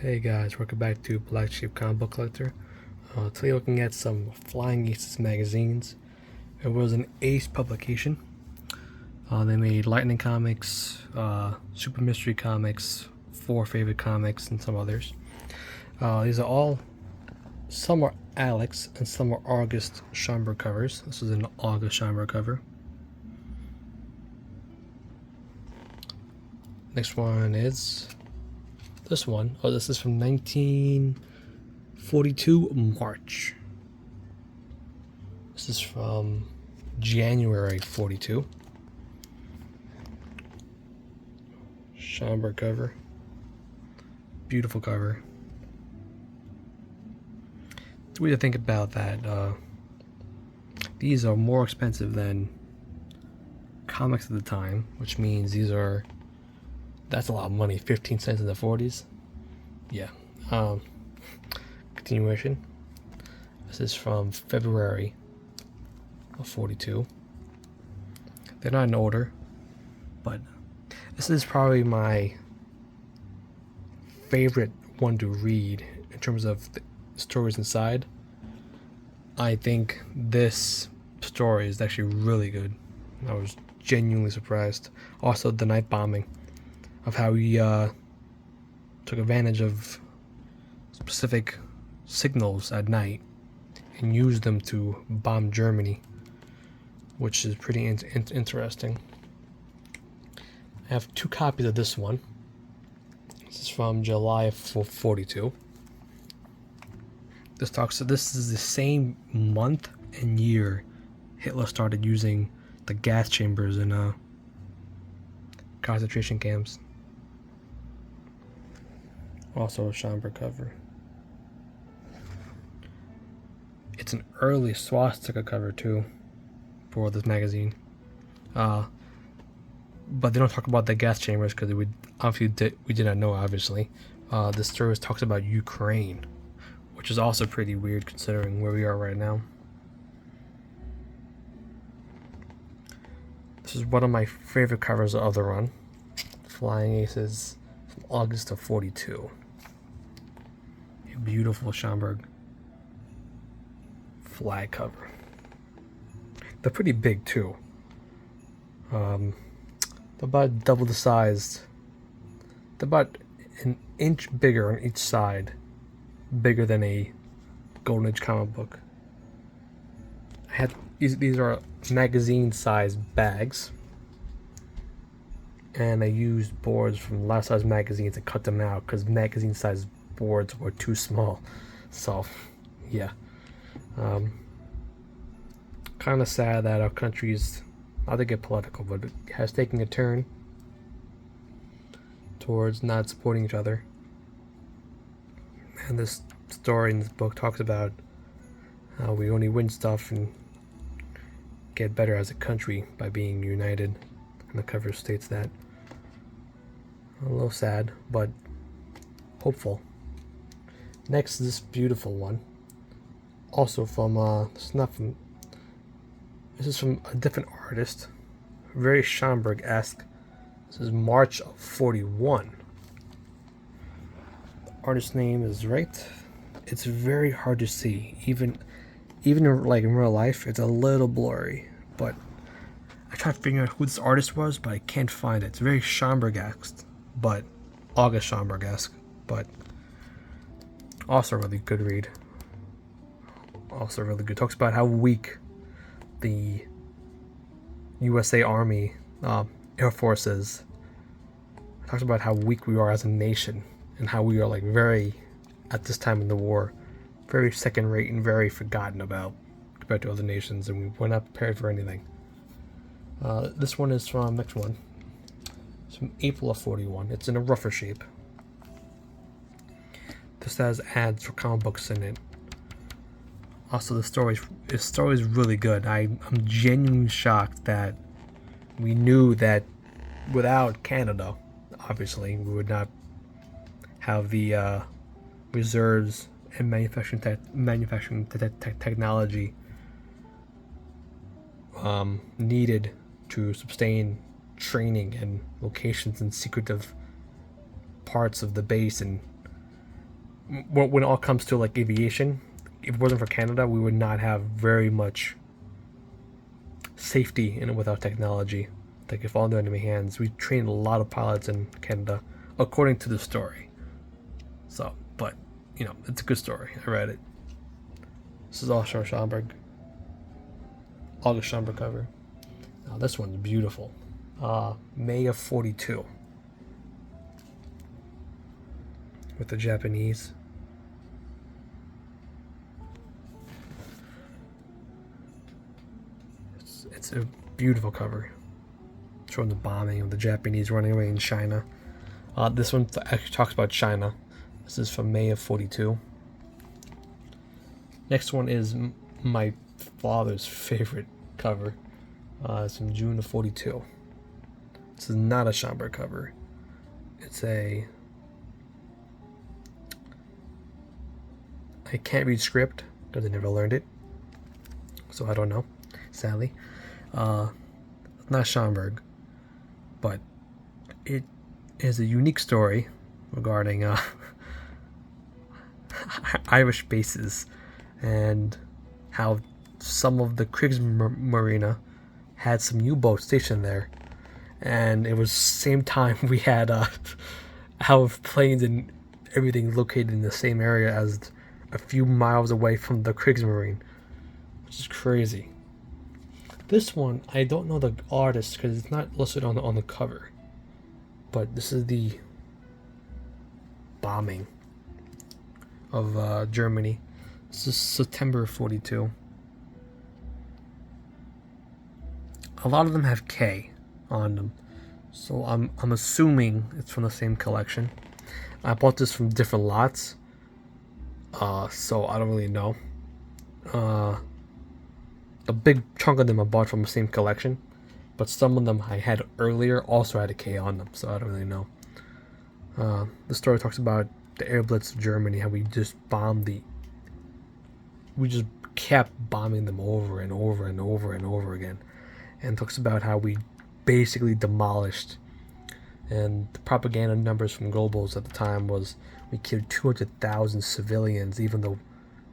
Hey guys, welcome back to Black Sheep Comic Book Collector. Today looking at some Flying Aces magazines. It was an Ace publication. They made Lightning Comics, Super Mystery Comics, Four Favorite Comics, and some others. These are all, some are Alex and some are August Schomburg covers. This is an August Schomburg cover. Next one is this one. Oh, this is from 1942 March. This is from January 42. Schomburg cover. Beautiful cover. What do you think about that? These are more expensive than comics at the time, which means that's a lot of money. 15 cents in the 40s. Yeah. Continuation. This is from February of 42. They're not in order, but this is probably my favorite one to read in terms of the stories inside. I think this story is actually really good. I was genuinely surprised. Also, the night bombing, of how he took advantage of specific signals at night and used them to bomb Germany, which is pretty interesting. I have two copies of this one. This is from July of 42. This is the same month and year Hitler started using the gas chambers in concentration camps. Also a Schomburg cover. It's an early swastika cover too for this magazine. But they don't talk about the gas chambers because we did not know, obviously. This story talks about Ukraine, which is also pretty weird considering where we are right now. This is one of my favorite covers of the run. Flying Aces from August of 42. A beautiful Schomburg flag cover. They're pretty big too. They're about double the size. They're about an inch bigger on each side. Bigger than a Golden Age comic book. These are magazine-sized bags, and I used boards from Life Size magazines to cut them out because magazine-sized boards were too small. So, yeah. Kind of sad that our country is, not to get political, but it has taken a turn towards not supporting each other. And this story in this book talks about how we only win stuff and get better as a country by being united. And the cover states that. A little sad, but hopeful. Next is this beautiful one. Also from, this is from a different artist. Very Schomburg-esque. This is March of 41. Artist's name is right. It's very hard to see, even like in real life. It's a little blurry, but I tried figuring out who this artist was, but I can't find it. It's very Schomburg-esque, but August Schomburg-esque, but also a really good read. Also really good. Talks about how weak the USA Army, Air Force is. Talks about how weak we are as a nation. And how we are like very, at this time in the war, very second rate and very forgotten about compared to other nations, and we're not prepared for anything. This one is from, next one, it's from April of 41. It's in a rougher shape. This has ads for comic books in it. Also, the story is really good. I'm genuinely shocked that we knew that without Canada, obviously, we would not have the reserves and manufacturing technology needed to sustain training and locations and secretive parts of the base and when it all comes to like aviation, if it wasn't for Canada, we would not have very much safety in it without technology. Like if all in enemy hands, we trained a lot of pilots in Canada, according to the story. So, but you know, it's a good story. I read it. This is also Schomburg. August Schomburg cover. Now this one's beautiful. May of 42. With the Japanese. It's a beautiful cover. Showing the bombing of the Japanese running away in China. This one actually talks about China. This is from May of 42. Next one is my father's favorite cover. It's from June of 42. This is not a Schomburg cover. It's a... I can't read script because I never learned it. So I don't know, sadly. It's not Schomburg, but it is a unique story regarding Irish bases and how some of the Kriegsmarine had some U-boats stationed there, and it was same time we had our planes and everything located in the same area as a few miles away from the Kriegsmarine, which is crazy. This one, I don't know the artist because it's not listed on the cover, but this is the bombing of Germany. This is September 42. A lot of them have K on them, so I'm assuming it's from the same collection. I bought this from different lots, so I don't really know. A big chunk of them I bought from the same collection, but some of them I had earlier also had a K on them, so I don't really know. The story talks about the air blitz of Germany, how we just kept bombing them over and over and over and over again, and talks about how we basically demolished. And the propaganda numbers from Globals at the time was we killed 200,000 civilians, even though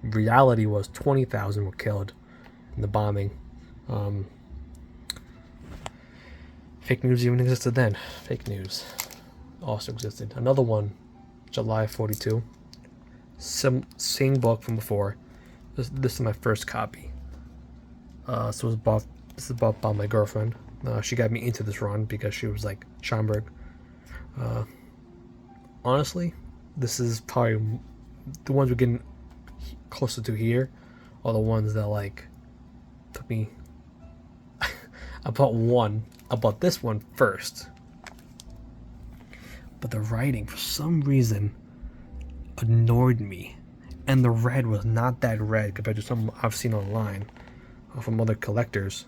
reality was 20,000 were killed in the bombing. Fake news even existed then. Fake news also existed. Another one, July 42. Same book from before. This is my first copy. This is bought by my girlfriend. She got me into this run because she was like, Schomburg. Honestly, this is probably the ones we're getting closer to here are the ones that like took me. I bought this one first, but the writing for some reason annoyed me, and the red was not that red compared to some I've seen online from other collectors.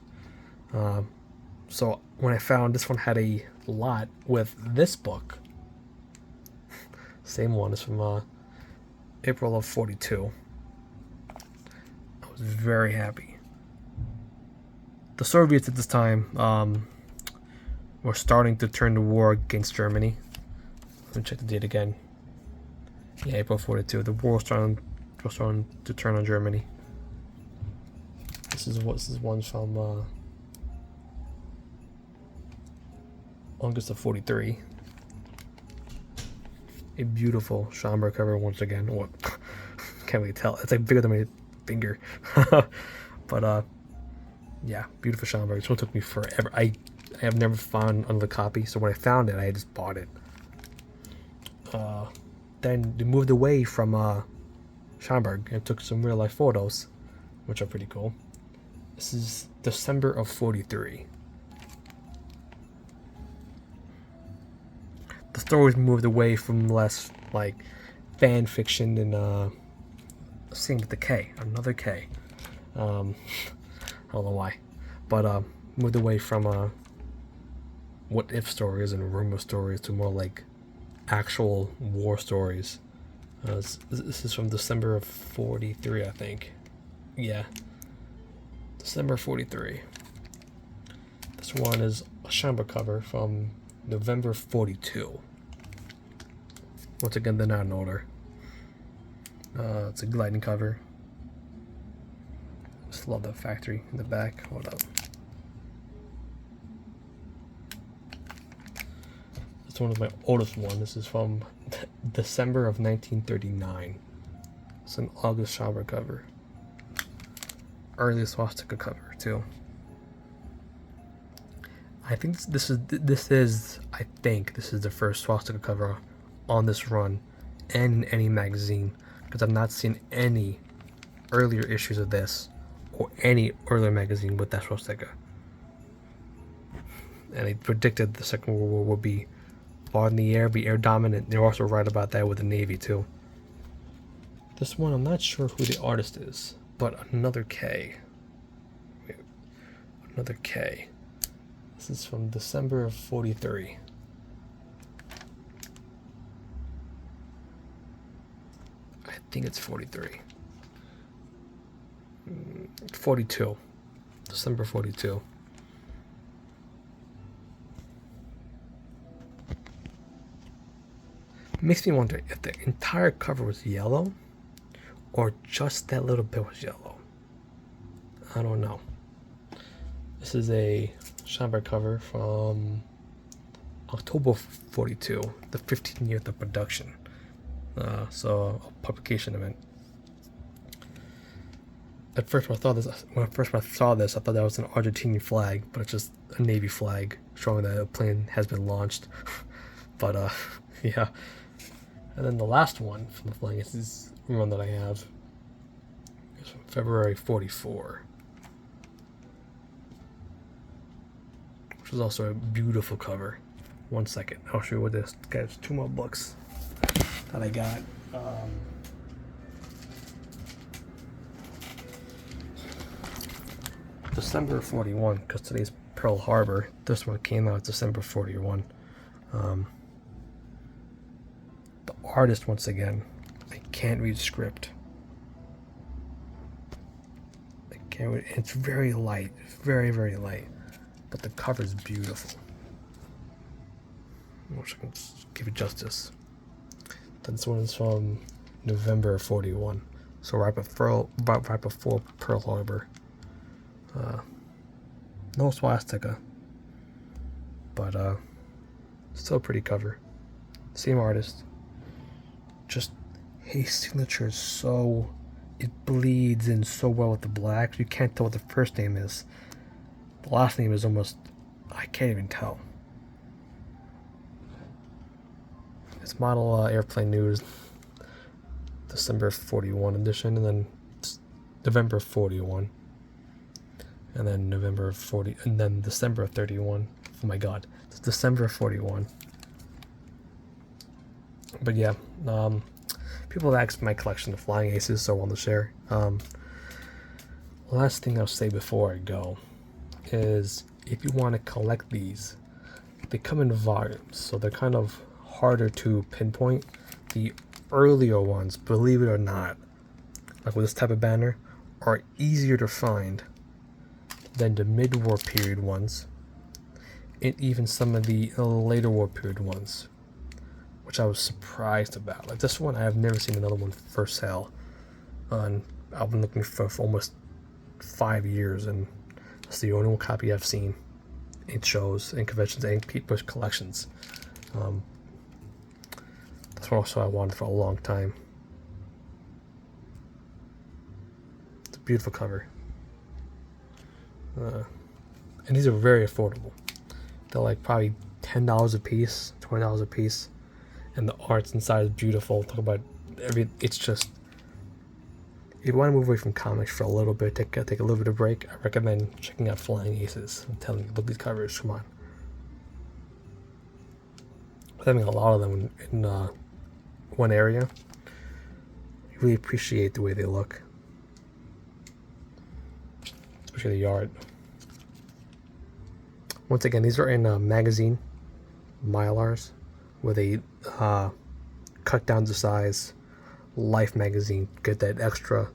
So when I found this one had a lot with this book, same one, is from April of 42. I was very happy. The Soviets at this time were starting to turn the war against Germany. Let me check the date again. Yeah, April 42. The war was starting to turn on Germany. This is one from August of 43. A beautiful Schomburg cover once again. What? Can't really tell. It's like bigger than my finger. But yeah, beautiful Schomburg. This one took me forever. I have never found another copy, so when I found it, I just bought it. Then they moved away from Schomburg and took some real life photos, which are pretty cool. This is December of 43. The stories moved away from less like fan fiction and same with the K, another K. I don't know why, but moved away from what if stories and rumor stories to more like actual war stories. This is from December of 43, I think. Yeah, December 43. This one is a Schomburg cover from November 42. Once again, they're not in order. It's a gliding cover. Just love the factory in the back. Hold up. It's one of my oldest ones. This is from December of 1939. It's an August Schauber cover. Early swastika cover too. I think this is the first swastika cover on this run and in any magazine, because I've not seen any earlier issues of this or any earlier magazine with that swastika. And they predicted the Second World War would be fought in the air, be air dominant. They're also right about that with the Navy too. This one, I'm not sure who the artist is, but another K. Wait, another K. This is from December of 43. I think it's 43. 42. December 42. Makes me wonder if the entire cover was yellow or just that little bit was yellow. I don't know. This is a Schauber cover from October 42, the 15 years of production. So a publication event. At first, when I saw this, I thought that was an Argentinian flag, but it's just a Navy flag showing that a plane has been launched. But yeah. And then the last one from the flying is one that I have. It's from February 44. Which is also a beautiful cover. One second, I'll show you what this. Guys, 2 more books that I got. December 41, because today's Pearl Harbor. This one came out December 41. The artist, once again, I can't read script. I can't read. It's very light, very, very light, but the cover is beautiful. I wish I can give it justice. This one is from November 41, so right before Pearl Harbor. No swastika, but still a pretty cover. Same artist. Just his signature is so, it bleeds in so well with the black. You can't tell what the first name is. The last name is almost, I can't even tell. It's Model Airplane News, December 41 edition, and then November 41. And then November 40, and then December 31. Oh my god, it's December 41. But yeah, people have asked my collection of flying aces, so I want to share. Last thing I'll say before I go is, if you want to collect these, they come in volumes, so they're kind of harder to pinpoint. The earlier ones, believe it or not, like with this type of banner, are easier to find than the mid-war period ones, and even some of the later war period ones, which I was surprised about. Like this one, I have never seen another one for sale. I've been looking for almost 5 years, and it's the only one copy I've seen in shows, in conventions, and people's collections. That's what also I wanted for a long time. It's a beautiful cover. And these are very affordable. They're like probably $10 a piece, $20 a piece, and the arts inside is beautiful. Talk about it's just, if you want to move away from comics for a little bit, take a little bit of break, I recommend checking out Flying Aces. I'm telling you, look at these covers, come on. Having a lot of them in one area, you really appreciate the way they look. Especially the art. Once again, these are in magazine Mylars, where they cut down the size. Life magazine, get that extra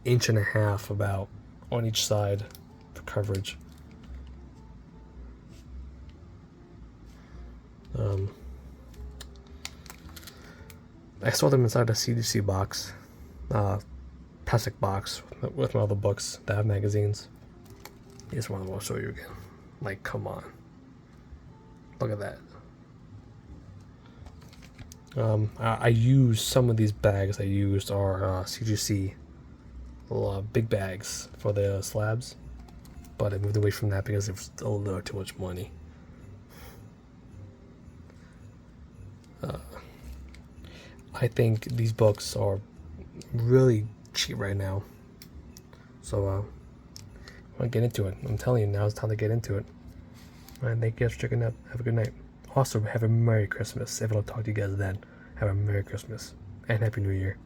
1.5 inch about on each side for coverage. I saw them inside a CDC box, plastic box with my other books that have magazines. Here's one I'll show you again. Like, come on. Look at that. I used some of these bags. I used our CGC little, big bags for the slabs, but I moved away from that because it was a little too much money. I think these books are really cheap right now, so I want to get into it. I'm telling you, now it's time to get into it. And thank you guys for checking out. Have a good night. Also, have a Merry Christmas. If I don't talk to you guys then, have a Merry Christmas and Happy New Year.